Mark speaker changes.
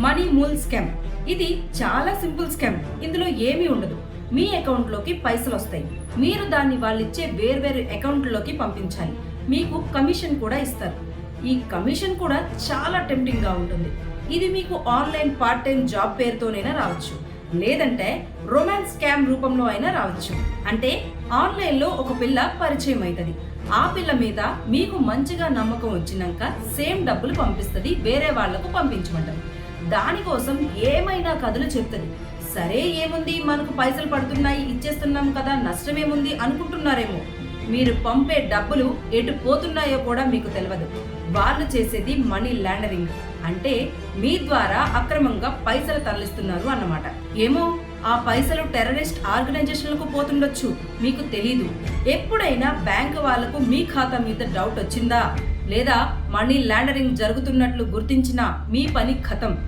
Speaker 1: Money Mool scam. ఇది చాలా simple scam. ఇందులో ఏమీ ఉండదు. మీ అకౌంట్లోకి పైసలు వస్తాయి. మీరు దాన్ని వాళ్ళిచ్చే వేర్వేరు అకౌంట్లలోకి పంపించాలి. మీకు కమిషన్ కూడా ఇస్తారు. ఈ కమిషన్ కూడా చాలా టెంప్టింగ్ గా ఉంటుంది. ఇది మీకు ఆన్లైన్ పార్ట్ టైం జాబ్ పేరుతోనైనా రావచ్చు, లేదంటే రొమాన్స్ స్కామ్ రూపంలో అయినా రావచ్చు. అంటే ఆన్లైన్లో ఒక పిల్ల పరిచయం అవుతుంది. ఆ పిల్ల మీద మీకు మంచిగా నమ్మకం వచ్చినాక సేమ్ డబ్బులు పంపిస్తుంది, వేరే వాళ్లకు పంపించమంటారు. దానికోసం ఏమైనా కథలు చెప్తుంది. సరే ఏముంది, మనకు పైసలు పడుతున్నాయి, ఇచ్చేస్తున్నాం కదా, నష్టమేముంది అనుకుంటున్నారేమో. మీరు పంపే డబ్బులు ఎటు పోతున్నాయో కూడా మీకు తెలియదు. వాళ్ళు చేసేది మనీ లాండరింగ్. అంటే మీ ద్వారా అక్రమంగా పైసలు తరలిస్తున్నారు అన్నమాట. ఏమో ఆ పైసలు టెర్రరిస్ట్ ఆర్గనైజేషన్లకు పోతుండొచ్చు, మీకు తెలీదు. ఎప్పుడైనా బ్యాంకు వాళ్లకు మీ ఖాతా మీద డౌట్ వచ్చిందా, లేదా మనీ లాండరింగ్ జరుగుతున్నట్లు గుర్తించినా మీ పని ఖతం.